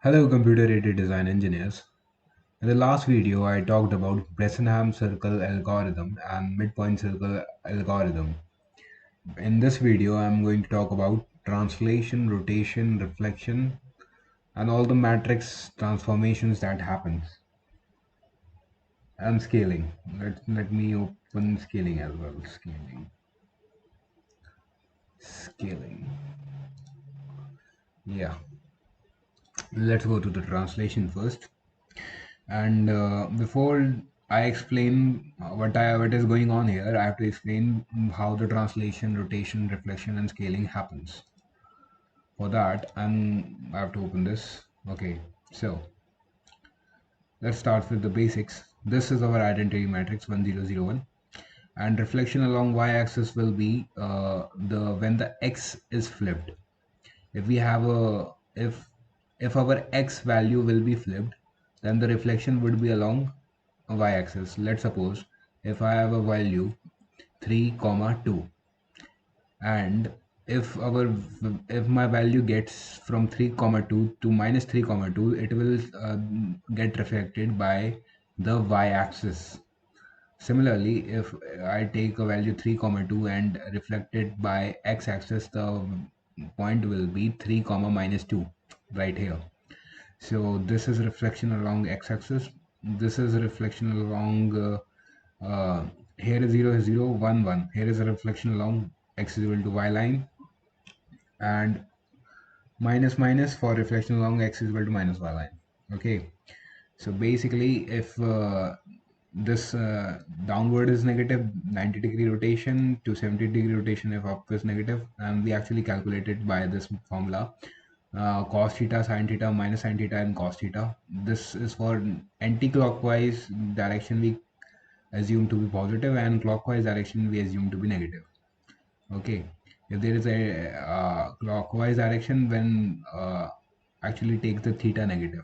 Hello, computer-aided design engineers. In the last video, I talked about Bresenham circle algorithm and midpoint circle algorithm. In this video, I'm going to talk about translation, rotation, reflection, and all the matrix transformations that happens, and scaling. Let me open scaling as well. Scaling. Yeah. Let's go to the translation first. And before I explain what is going on here, I have to explain how the translation, rotation, reflection, and scaling happens. For that, I have to open this. Okay, so let's start with the basics. This is our identity matrix 1001, and reflection along y-axis will be the when the x is flipped. If we have a if our x value will be flipped, then the reflection would be along a y-axis. Let's suppose if I have a value 3 comma 2, and if my value gets from 3 comma 2 to minus 3 comma 2, it will get reflected by the y-axis. Similarly, if I take a value 3 comma 2 and reflect it by x-axis, the point will be 3 comma minus 2 right here. So this is reflection along x-axis. This is a reflection along here is 0 0 1 1. Here is a reflection along x is equal to y line, and minus minus for reflection along x is equal to minus y line. Okay, so basically if this downward is negative 90-degree rotation to 70-degree rotation, if up is negative, and we actually calculate it by this formula, cos theta, sin theta, minus sin theta, and cos theta. This is for anti-clockwise direction we assume to be positive, and clockwise direction we assume to be negative. Okay, if there is a clockwise direction, when actually take the theta negative.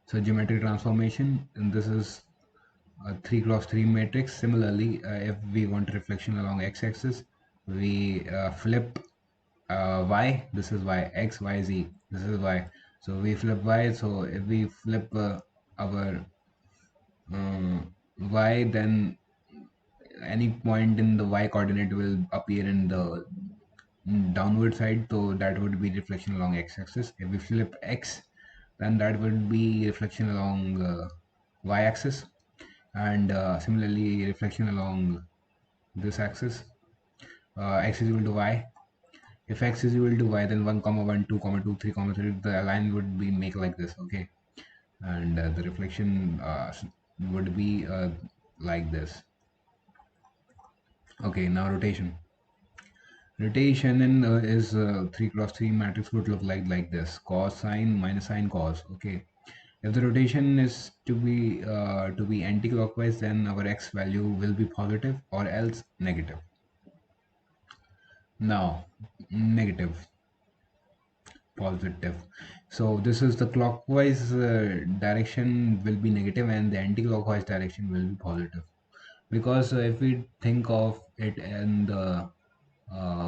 So geometric transformation, and this is a 3 cross 3 matrix. Similarly, if we want reflection along x-axis, we flip y. This is y, x, y, z. This is y. So we flip y. So if we flip our y, then any point in the y coordinate will appear in the downward side, so that would be reflection along x-axis. If we flip x, then that would be reflection along y-axis, and similarly reflection along this axis, x is equal to y. If x is equal to y, then 1 comma 1 2 comma 2 3 comma 3, the line would be make like this. Okay, and the reflection would be like this. Okay, now rotation in is 3 cross 3 matrix would look like this: cos sine minus sine cos. Okay, if the rotation is to be anti-clockwise, then our x value will be positive or else negative. Now negative, positive. So this is the clockwise direction will be negative, and the anti-clockwise direction will be positive. Because if we think of it in the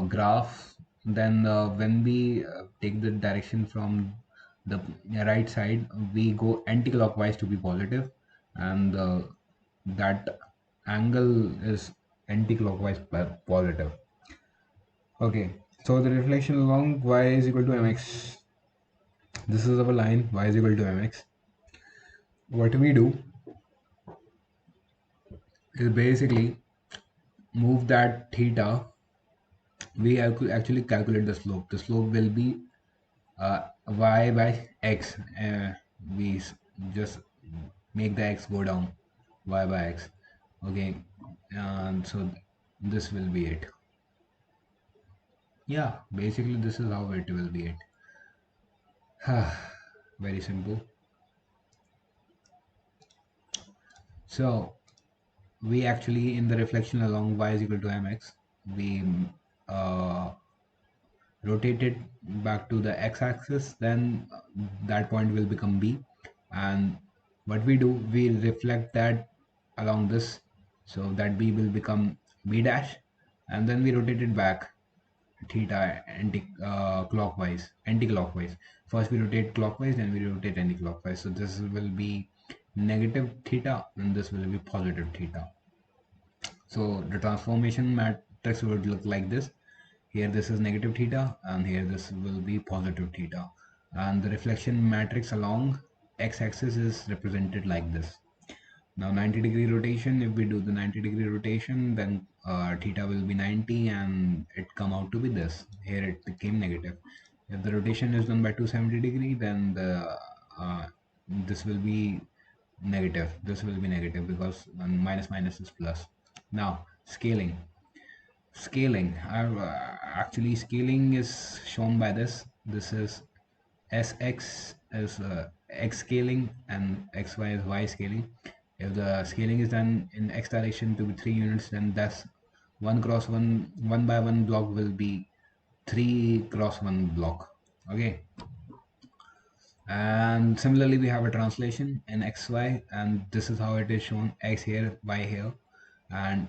graph, then when we take the direction from the right side, we go anti-clockwise to be positive, and that angle is anti-clockwise positive. Okay, so the reflection along y is equal to mx. This is our line, y is equal to mx. What we do is basically move that theta. We actually calculate the slope. The slope will be y by x. We just make the x go down, y by x. Okay, and so this will be it. Yeah, basically this is how it will be it. Very simple. So we actually, in the reflection along y is equal to mx, we uh, rotate it back to the x-axis, then that point will become b, and what we do, we reflect that along this, so that b will become b dash, and then we rotate it back, theta anti-clockwise. First we rotate clockwise, then we rotate anti-clockwise. So this will be negative theta, and this will be positive theta. So the transformation matrix would look like this. Here this is negative theta, and here this will be positive theta. And the reflection matrix along x-axis is represented like this. Now 90-degree rotation, if we do the 90-degree rotation, then theta will be 90 and it come out to be this. Here it became negative. If the rotation is done by 270 degree, then this will be negative. This will be negative because minus minus is plus. Now scaling. Actually scaling is shown by this. This is Sx is x scaling and xy is y scaling. If the scaling is done in x direction to be 3 units, then that's 1 cross 1, 1 by 1 block will be 3 cross 1 block. Okay. And similarly, we have a translation in xy, and this is how it is shown: x here, y here. And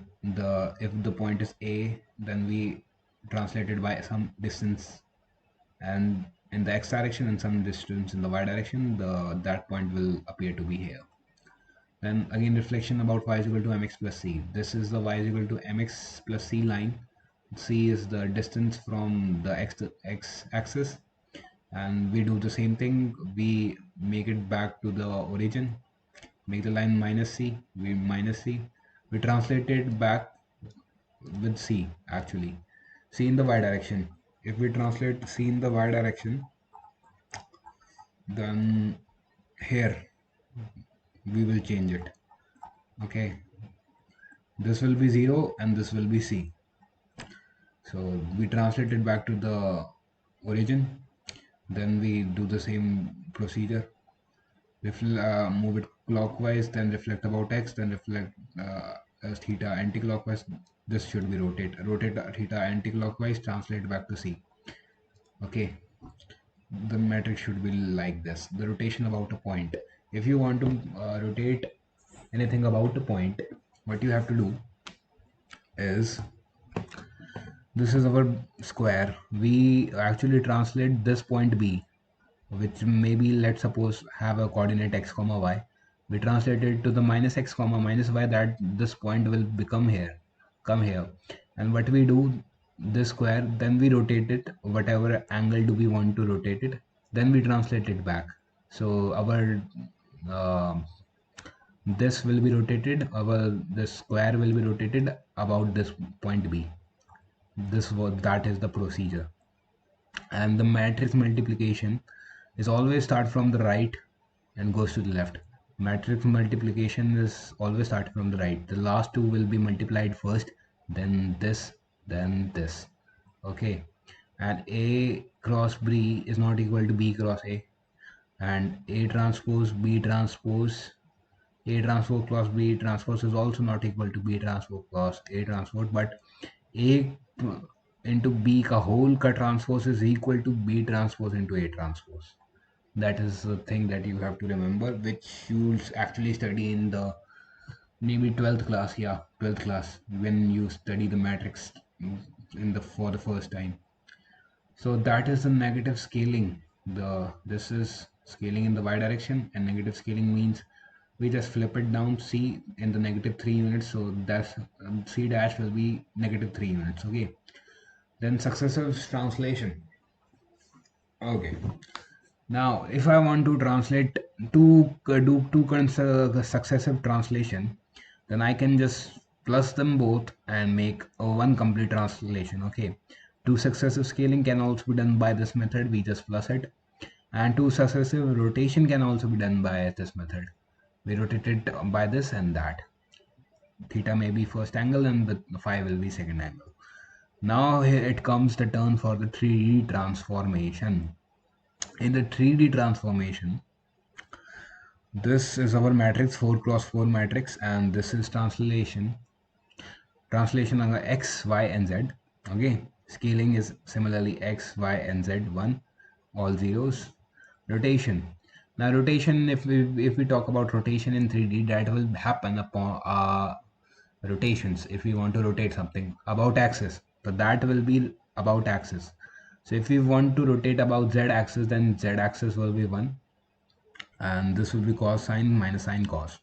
if the point is a, then we translate it by some distance, and in the x direction and some distance in the y direction, that point will appear to be here. Then again, reflection about y is equal to mx plus c. This is the y is equal to mx plus c line. C is the distance from the x axis, and we do the same thing. We make it back to the origin, make the line minus c. We translate it back with c, actually c in the y direction. If we translate c in the y direction, then here we will change it. Okay, this will be 0 and this will be c. So we translate it back to the origin, then we do the same procedure. Move it clockwise, then reflect about x, then reflect as theta anti-clockwise. This should be rotate theta anti-clockwise, translate back to c. Okay, the matrix should be like this. The rotation about a point. If you want to rotate anything about a point, what you have to do is, this is our square. We actually translate this point b, which maybe, let's suppose, have a coordinate x comma y. We translate it to the minus x comma minus y, that this point will become here, come here. And what we do, this square, then we rotate it whatever angle do we want to rotate it, then we translate it back. So our uh, this will be rotated, the square will be rotated about this point b. That is the procedure. And the matrix multiplication is always start from the right and goes to the left. Matrix multiplication is always start from the right. The last two will be multiplied first, then this, then this. Okay. And a cross b is not equal to b cross a, and a transpose b transpose, a transpose cross b transpose is also not equal to b transpose cross a transpose, but a into b ka whole ka transpose is equal to b transpose into a transpose. That is the thing that you have to remember, which you'll actually study in the maybe 12th class. Yeah, 12th class, when you study the matrix in the for the first time. So that is the negative scaling. This is scaling in the y direction, and negative scaling means we just flip it down c in the negative 3 units. So that's c dash will be negative 3 units. Okay. Then successive translation. Okay. Now, if I want to translate do two successive translation, then I can just plus them both and make one complete translation. Okay. Two successive scaling can also be done by this method. We just plus it. And two successive rotation can also be done by this method. We rotate it by this and that. Theta may be first angle and the phi will be second angle. Now here it comes the turn for the 3D transformation. In the 3D transformation, this is our matrix, 4 cross 4 matrix, and this is translation on x, y, and z. Okay, scaling is similarly x, y, and z, 1, all zeros. Rotation. Now rotation, if we talk about rotation in 3D, that will happen upon rotations. If we want to rotate something about axis, so that will be about axis. So if we want to rotate about z axis, then z axis will be 1, and this will be cos sine minus sine cos.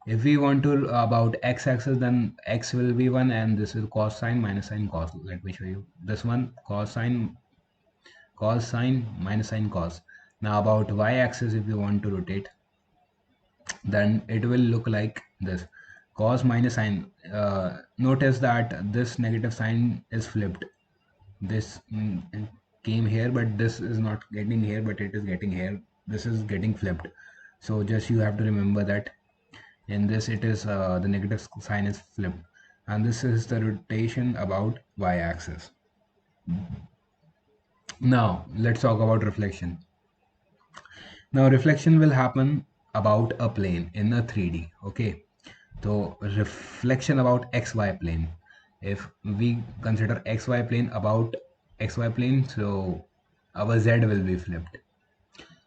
If we want to about x axis, then x will be 1, and this is cos sine minus sine cos. Let me show you this one, cos sine minus sine cos. Now about y axis, if you want to rotate, then it will look like this, cos minus sine. Notice that this negative sign is flipped. This came here, but this is not getting here, but it is getting here. This is getting flipped. So just you have to remember that in this it is the negative sign is flipped, and this is the rotation about y-axis. Now let's talk about reflection. Now reflection will happen about a plane in a 3D. Okay, so reflection about xy plane. If we consider xy plane about xy plane, so our z will be flipped.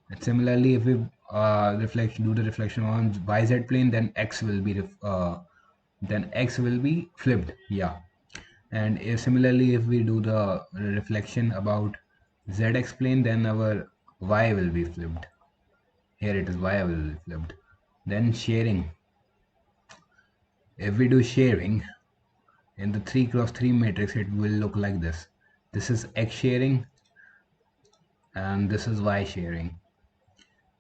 And similarly, if we do the reflection on yz plane, then x will be flipped. Yeah, and if, similarly, if we do the reflection about zx plane, then our y will be flipped. Here it is, y will be flipped. Then sharing. If we do sharing in the 3x3 matrix, it will look like this. This is x sharing, and this is y sharing.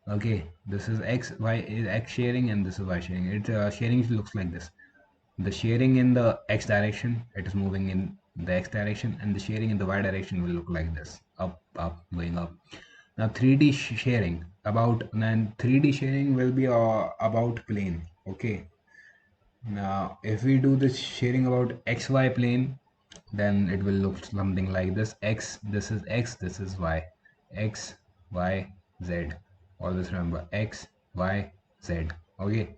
Okay, this is x sharing, and this is y sharing. It sharing looks like this. The sharing in the x direction, it is moving in the x direction, and the sharing in the y direction will look like this, up, up, going up. Now 3D sharing about, then 3D sharing will be about plane. Okay, now if we do this sharing about xy plane, then it will look something like this. This is x, this is y. X, y, z. Always remember x, y, z. Okay.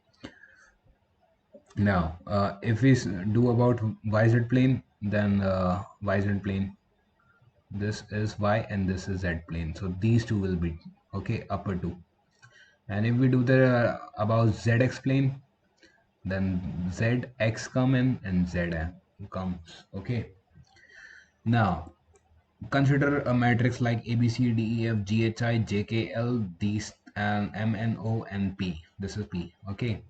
Now, if we do about yz plane, then yz plane, this is y and this is z plane. So these two will be okay, upper two. And if we do the about zx plane, then zx come in and zm comes. Okay. Now consider a matrix like A B C D E F G H I J K L, these, and M N O and P. This is P. Okay.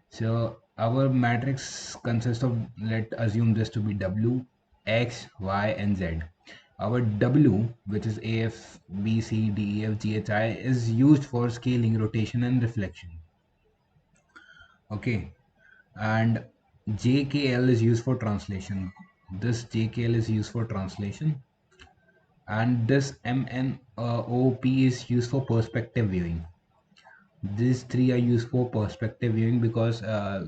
So our matrix consists of, let's assume this to be W, X, Y, and Z. Our W, which is A, F, B, C, D, E, F, G, H, I, is used for scaling, rotation, and reflection. Okay, and JKL is used for translation. This JKL is used for translation, and this MNOP is used for perspective viewing. These three are used for perspective viewing because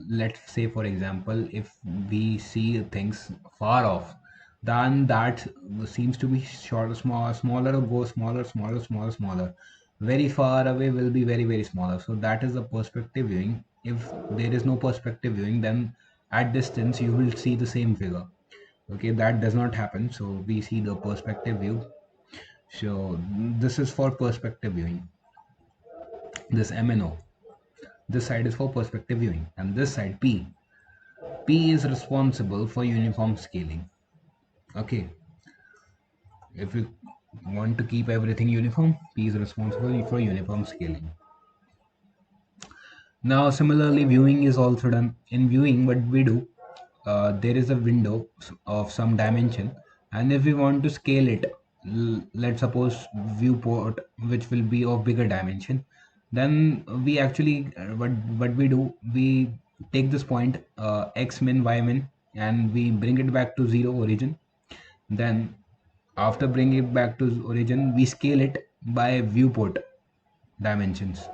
let's say, for example, if we see things far off, then that seems to be short, smaller, go smaller, smaller, smaller, smaller. Very far away will be very, very smaller. So that is the perspective viewing. If there is no perspective viewing, then at distance you will see the same figure. Okay, that does not happen. So we see the perspective view. So this is for perspective viewing. This MNO. This side is for perspective viewing, and this side P. P is responsible for uniform scaling. Okay, if we want to keep everything uniform, P is responsible for uniform scaling. Now, similarly, viewing is also done. In viewing, what we do, there is a window of some dimension, and if we want to scale it, let's suppose viewport which will be of bigger dimension, then we actually what we do, we take this point x min y min, and we bring it back to zero origin. Then after bringing it back to origin, we scale it by viewport dimensions.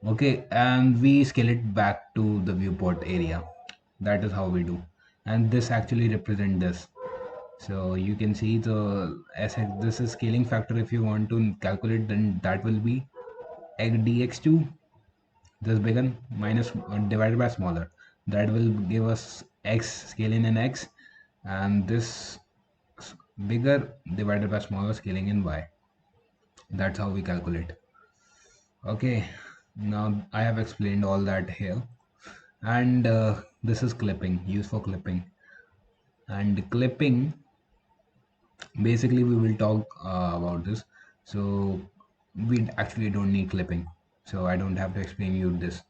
Okay, and we scale it back to the viewport area. That is how we do, and this actually represent this. So you can see the SX, this is scaling factor. If you want to calculate, then that will be dx2, this bigger minus divided by smaller. That will give us x scaling in x, and this bigger divided by smaller scaling in y. That's how we calculate. Okay, now I have explained all that here, and this is clipping, used for clipping. And clipping Basically, we will talk about this. So we actually don't need clipping, so I don't have to explain you this.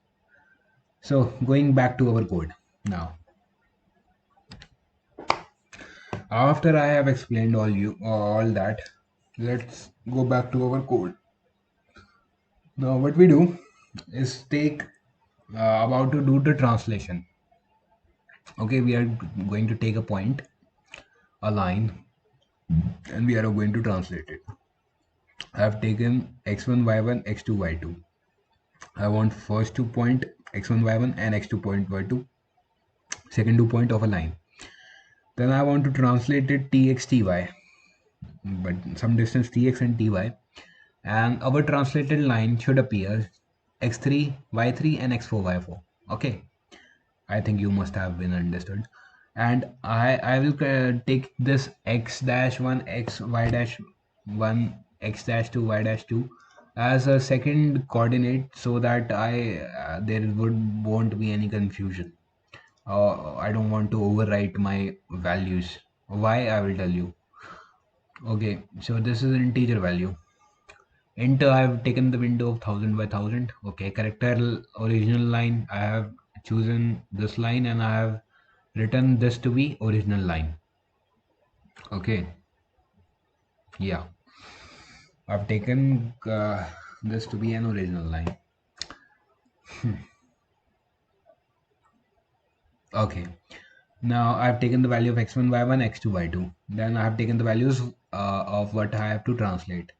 So going back to our code now. After I have explained all that, let's go back to our code. Now what we do is take about to do the translation. Okay, we are going to take a point, a line, and we are going to translate it. I have taken x1 y1 x2 y2. I want first 2 point x1 y1 and x2 point y2, second 2 point of a line. Then I want to translate it tx ty, but some distance tx and ty, and our translated line should appear x3 y3 and x4 y4. Okay, I think you must have been understood. And I will take this x dash 1 x y dash 1 x dash 2 y dash 2 as a second coordinate, so that I there won't be any confusion. I don't want to overwrite my values. Why, I will tell you. Okay, so this is an integer value. Enter, I have taken the window of 1000 by 1000. Okay, character original line. I have chosen this line and I have written this to be original line. Okay, yeah, I've taken this to be an original line. Okay, now I've taken the value of x1 y1 x2 y2. Then I have taken the values of what I have to translate.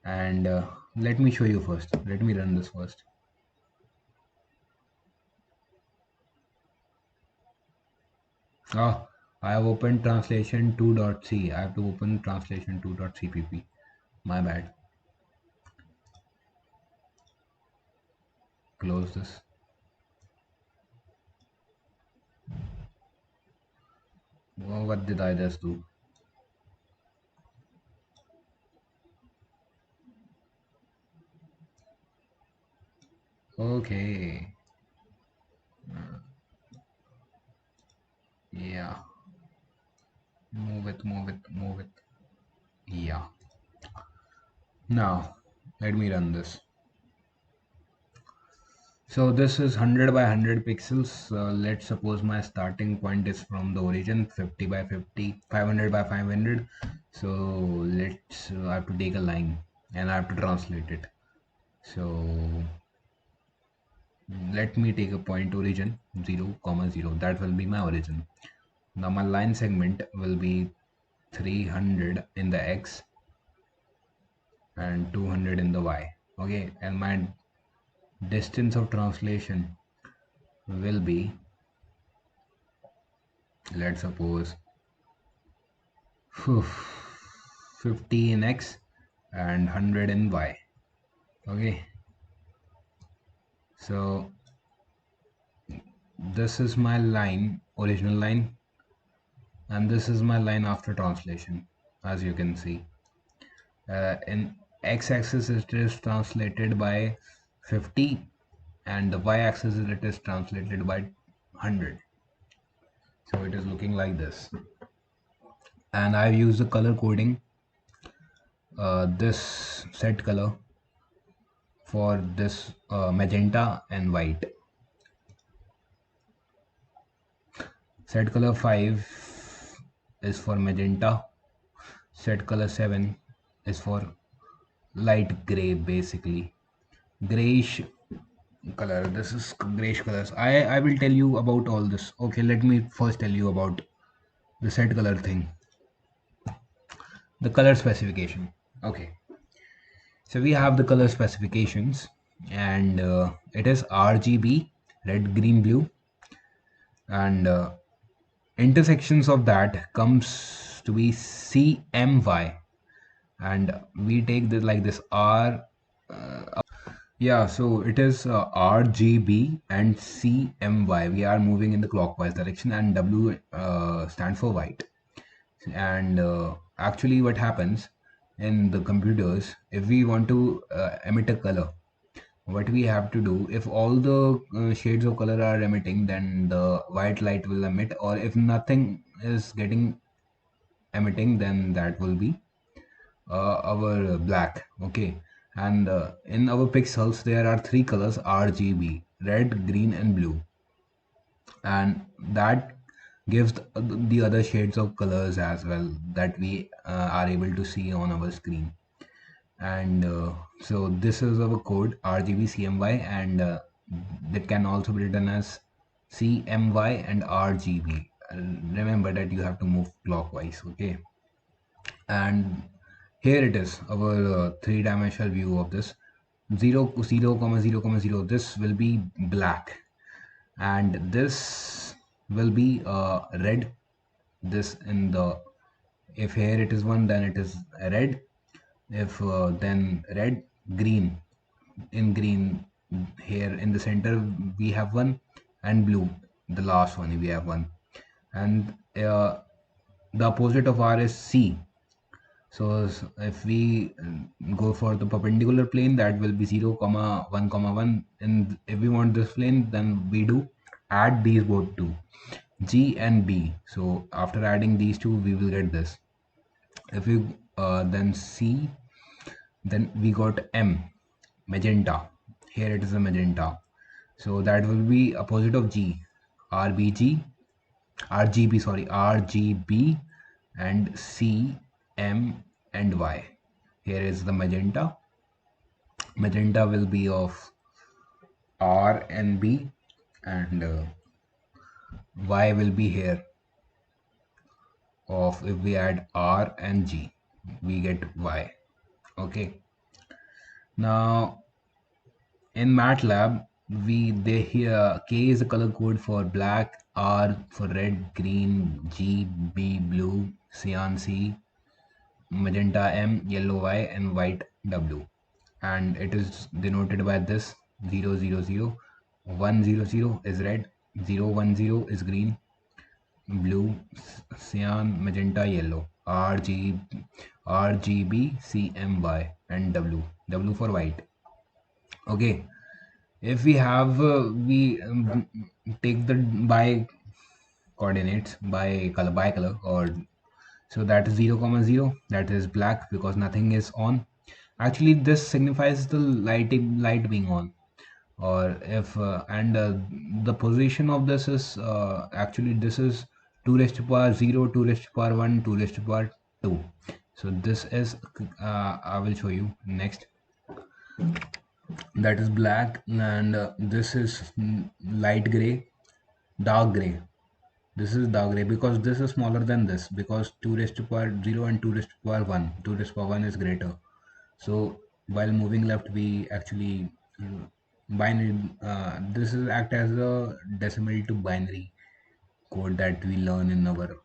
And let me show you first. Let me run this first. Oh, I have opened translation 2.c. I have to open translation 2.cpp. My bad. Close this. Oh, what did I just do? Okay. Yeah. Move it, move it, move it. Yeah. Now, let me run this. So this is 100 by 100 pixels. Let's suppose my starting point is from the origin, 50 by 50, 500 by 500. So let's I have to take a line and I have to translate it. So let me take a point origin 0 comma 0. That will be my origin. Now my line segment will be 300 in the x and 200 in the y. Okay, and my distance of translation will be, let's suppose, 50 in x and 100 in y. Okay, so this is my line, original line, and this is my line after translation. As you can see, in x-axis it is translated by 50, and the y-axis it is translated by 100. So it is looking like this. And I've used the color coding, this set color for this magenta and white. Set color 5 is for magenta. Set color 7 is for light gray, basically grayish color. This is grayish colors. I will tell you about all this. Okay, let me first tell you about the set color thing, the color specification. Okay, so we have the color specifications, and it is RGB, red, green, blue, and intersections of that comes to be CMY, and we take this like this R. Yeah, so it is RGB and CMY. We are moving in the clockwise direction, and W stands for white. And actually, what happens in the computers, if we want to emit a color, what we have to do, if all the shades of color are emitting, then the white light will emit, or if nothing is getting emitting, then that will be our black. Okay, and in our pixels there are three colors RGB: red, green, and blue, and that gives the other shades of colors as well that we are able to see on our screen. And so this is our code RGBCMY, and that can also be written as CMY and RGB. Remember that you have to move clockwise. Okay, and here it is, our three-dimensional view of this. 0 0 comma 0 comma 0, this will be black, and this will be red. This in the, if here it is 1, then it is red. If then red, green. In green, here in the center we have 1, and blue, the last one we have 1. And the opposite of R is C. So if we go for the perpendicular plane, that will be 0 comma 1 comma 1. And if we want this plane, then we do add these both two, G and B. So after adding these two, we will get this. If we then C, then we got M, magenta. Here it is a magenta. So that will be opposite of G, RBG, RGB, sorry, RGB, and C, M, and Y. Here is the magenta. Magenta will be of R and B, and Y will be here of, if we add R and G, we get Y. Okay. Now in MATLAB, they here K is a color code for black, R for red, green, G, B blue, cyan C, magenta M, yellow Y, and white W. And it is denoted by this 0 0 0. 1 0 0 is red, 0 1 0 is green, blue, cyan, magenta, yellow, RGB, CMY, and W for white. Okay, if we have we take the by coordinates by color, or so that is 0 comma 0, that is black because nothing is on. Actually this signifies the light being on. Or if and the position of this is actually this is 2 raised to power 0, 2 raised to power 1, 2 raised to power 2. So this is I will show you next. That is black, and this is light gray, dark gray. This is dark gray because this is smaller than this, because 2 raised to power 0 and 2 raised to power 1, 2 raised to power 1 is greater. So while moving left, we actually binary, this is act as a decimal to binary code that we learn in our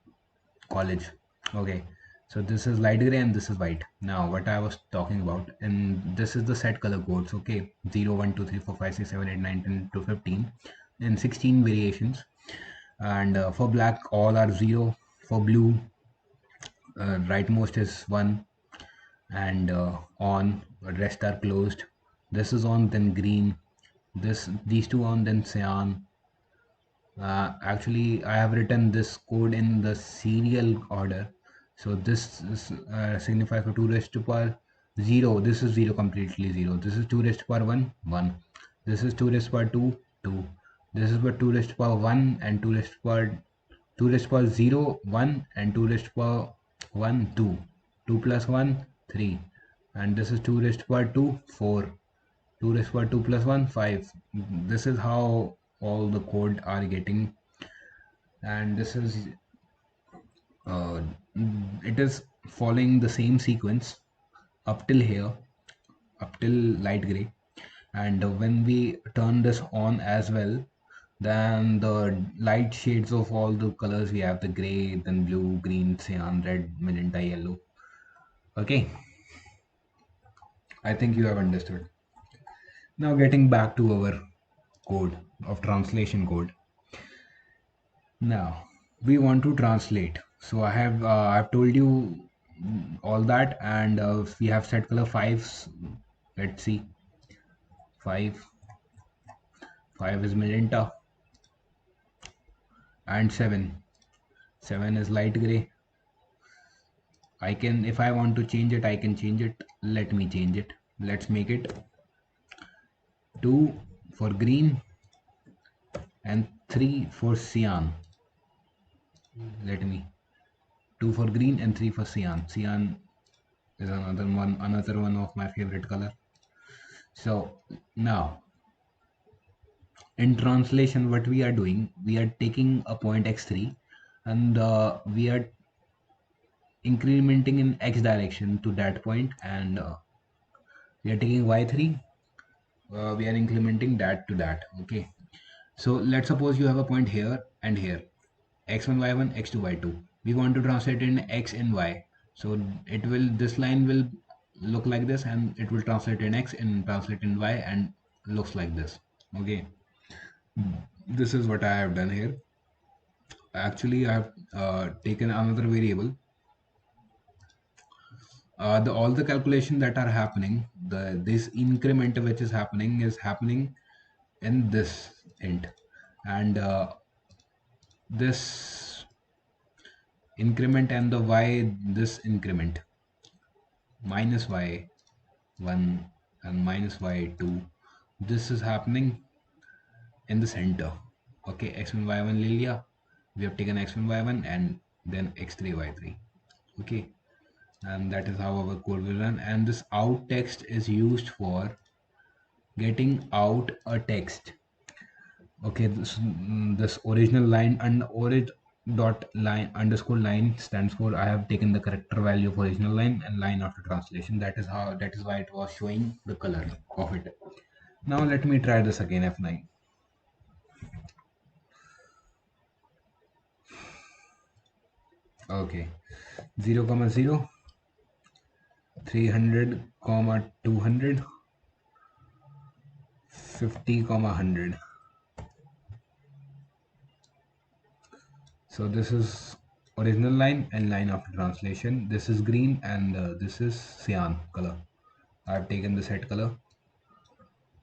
college. Okay, so this is light gray and this is white. Now what I was talking about, and this is the set color codes. Okay, 0 1 2 3 4 5 6 7 8 9 10 to 15 in 16 variations. And for black all are 0. For blue, rightmost is 1, and on, rest are closed. This is on, then green, these two on, then cyan. Actually I have written this code in the serial order. So this is, signifies for 2 raised to power 0, this is 0, completely 0. This is 2 raised to power 1, 1. This is 2 raised to power 2, 2. This is for 2 raised to power 1 and 2 raised to power 2 raised to power 0, 1, and 2 raised to power 1, 2. 2 plus 1, 3. And this is 2 raised to power 2, 4. 2 raised to power 2 plus 1, 5. This is how all the code are getting. And this is uh, it is following the same sequence up till here, up till light gray. And when we turn this on as well, then the light shades of all the colors, we have the gray, then blue, green, cyan, red, magenta, yellow. Okay, I think you have understood. Now getting back to our code of translation code. Now we want to translate. So I've told you all that, and we have set color 5s. Let's see, 5 5 is magenta, and 7 is light gray, I can, if I want to change it, I can change it. Let me change it. Let's make it 2 for green and 3 for cyan. Let me 2 for green and 3 for cyan. Cyan is another one of my favorite color. So now in translation, what we are doing, we are taking a point x3 and we are incrementing in x direction to that point, and we are taking y3, we are incrementing that to that. Okay, so let's suppose you have a point here and here, x1 y1 x2 y2. We want to translate in x and y, so it will, this line will look like this, and it will translate in x and translate in y, and looks like this. Okay, this is what I have done here. Actually, I have taken another variable. All the calculation that are happening, this increment which is happening in this int, and this increment and the y, this increment minus y1 and minus y2, this is happening in the center. Okay, x1 y1 lilia, we have taken x1 y1 and then x3 y3. Okay, and that is how our code will run, and this out text is used for getting out a text. Okay, this original line and orig dot line underscore line stands for I have taken the character value of original line and line after translation. That is why it was showing the color of it. Now let me try this again, F9. Okay, 0 comma 0, 300 comma 200, 50 comma 100. So this is original line and line after translation. This is green and this is cyan color. I have taken the set color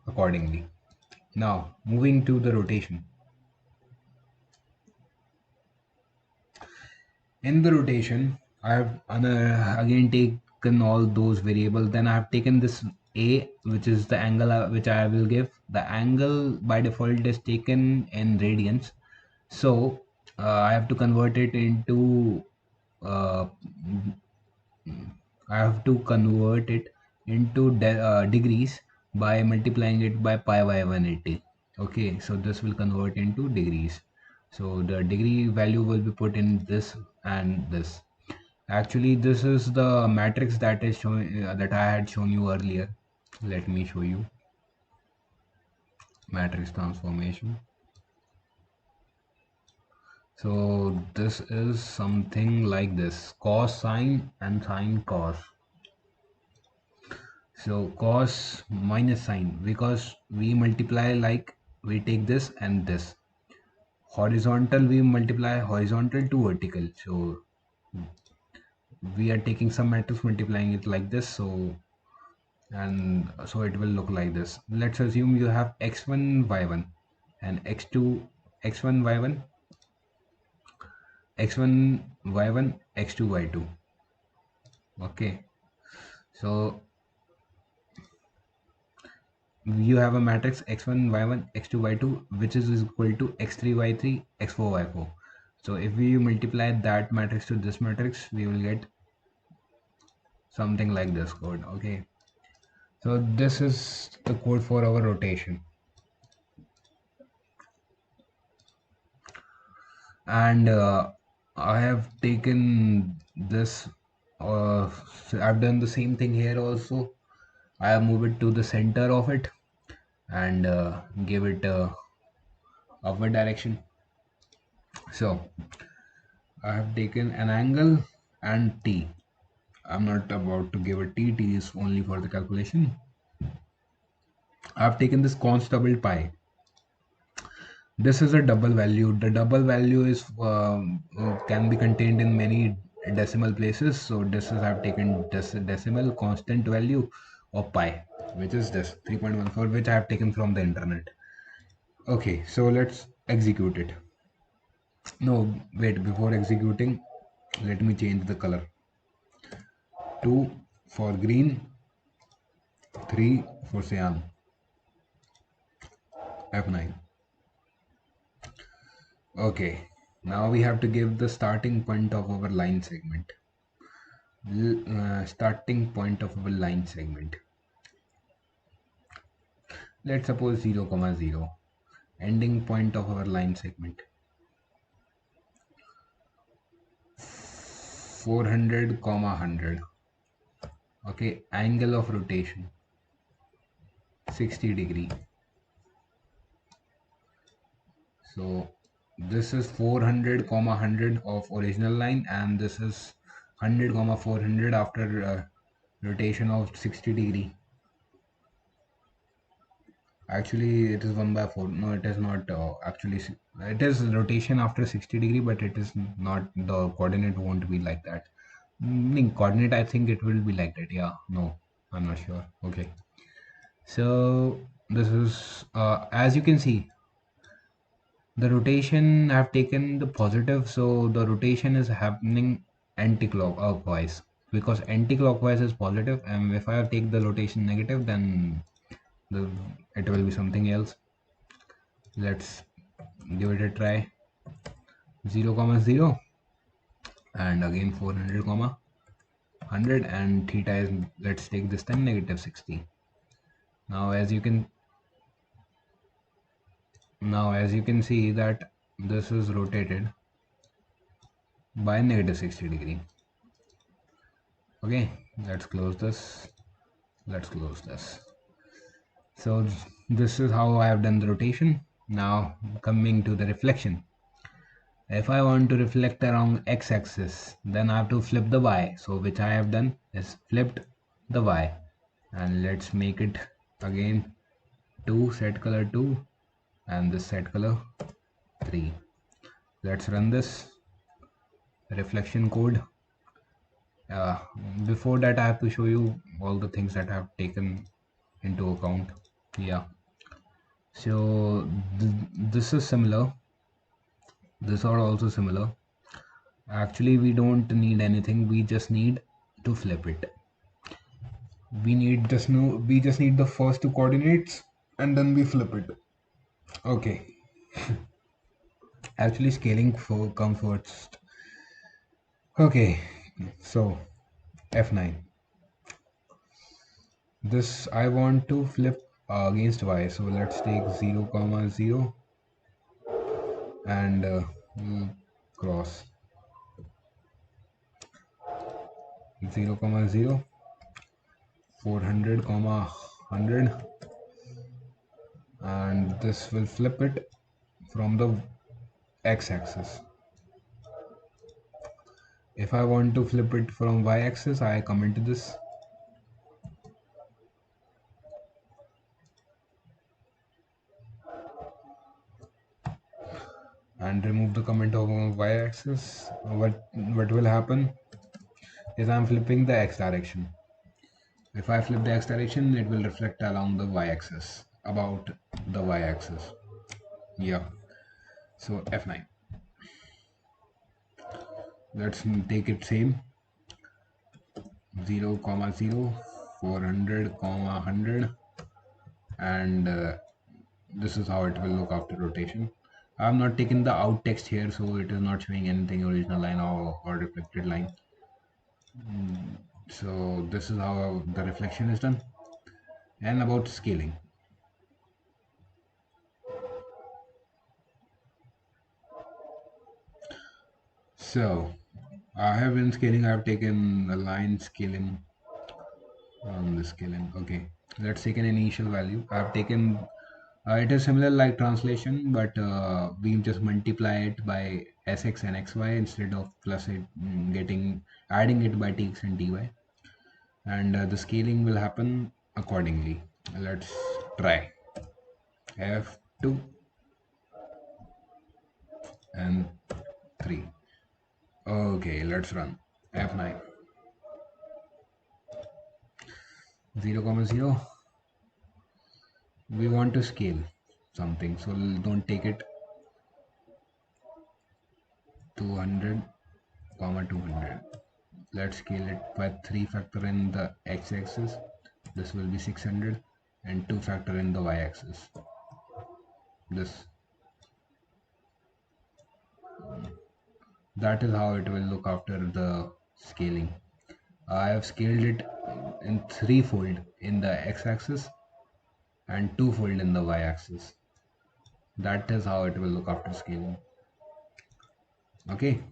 accordingly. Now moving to the rotation. In the rotation, I have again taken all those variables. Then I have taken this A, which is the angle which I will give. The angle by default is taken in radians. So I have to convert it into uh, I have to convert it into degrees by multiplying it by pi by 180. Okay, so this will convert into degrees. So the degree value will be put in this and this. Actually, this is the matrix that is showing that I had shown you earlier. Let me show you matrix transformation. So this is something like this: cos sine and sine cos. So cos minus sine, because we multiply, like we take this and this. Horizontal, we multiply horizontal to vertical. So we are taking some matrix, multiplying it like this. So, and so it will look like this. Let's assume you have x1 y1 and x2 x1 y1 x1 y1 x2 y2. Okay, so you have a matrix x1 y1 x2 y2 which is equal to x3 y3 x4 y4. So if we multiply that matrix to this matrix, we will get something like this code. Okay, so this is the code for our rotation. And I have taken this, I've done the same thing here also. I have moved it to the center of it and give it upward direction. So I have taken an angle and t. I'm not about to give a t. T is only for the calculation. I have taken this constable pi. This is a double value. The double value is can be contained in many decimal places. So this is I've taken this decimal constant value of pi, which is this 3.14, which I have taken from the internet. Okay, so let's execute it. No, wait, before executing, let me change the color. 2 for green, 3 for cyan. F9. Okay, now we have to give the starting point of our line segment. Starting point of our line segment. Let's suppose 0, comma 0. Ending point of our line segment. 400, comma 100. Okay, angle of rotation 60 degree. So this is 400, comma 100 of original line, and this is 100, comma 400 after rotation of 60 degree. Actually, it is 1 by 4. No, it is not. Actually, it is rotation after 60 degree, but it is not. The coordinate won't be like that. Coordinate, I think it will be like that. Yeah, no, I'm not sure. Okay. So this is, as you can see, the rotation I've taken the positive, so the rotation is happening anti-clockwise, because anti-clockwise is positive, and if I take the rotation negative, then the it will be something else. Let's give it a try. 0, comma 0, and again 400, comma 100, and theta is, let's take this time, negative 60. Now as you can see that this is rotated by negative 60 degree. Okay, let's close this. So this is how I have done the rotation. Now coming to the reflection. If I want to reflect along x-axis, then I have to flip the y. So which I have done is flipped the y. And let's make it again 2, set color 2, and this set color 3. Let's run this reflection code. uh, Before that, I have to show you all the things that I have taken into account. Yeah, so this is similar, this are also similar. Actually, we don't need anything, we just need to flip it. We just need the first two coordinates, and then we flip it. Okay, actually scaling comes first. Okay, so F9. This I want to flip against y, so let's take 0, comma 0, and cross 0, comma 0, 400, comma 100, and this will flip it from the x-axis. If I want to flip it from y-axis, I comment this, and remove the comment of y-axis. What will happen is I'm flipping the x direction. If I flip the x direction, it will reflect along the y-axis, about the y-axis. Yeah. So F9. Let's take it same. 0, comma 0, 400, comma 100, and this is how it will look after rotation. I have not taken the out text here, so it is not showing anything original line or reflected line. So this is how the reflection is done. And about scaling. So I have been scaling, I have taken a line scaling on the scaling. Okay, let's take an initial value. I have taken it is similar like translation, but we just multiply it by sx and xy instead of plus it, adding it by tx and dy, and the scaling will happen accordingly. Let's try f2 and 3. Okay, let's run f9. 0, comma 0. We want to scale something, so don't take it 200, comma 200. let's scale it by 3 factor in the x-axis. This will be 600, and 2 factor in the y-axis. This, that is how it will look after the scaling. I have scaled it in threefold in the x-axis and twofold in the y-axis. That is how it will look after scaling. Okay,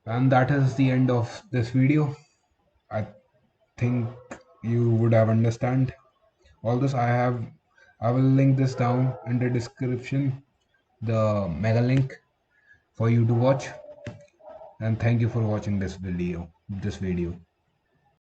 and that is the end of this video. I think you would have understand all this. I will link this down in the description, the mega link for you to watch. And thank you for watching this video.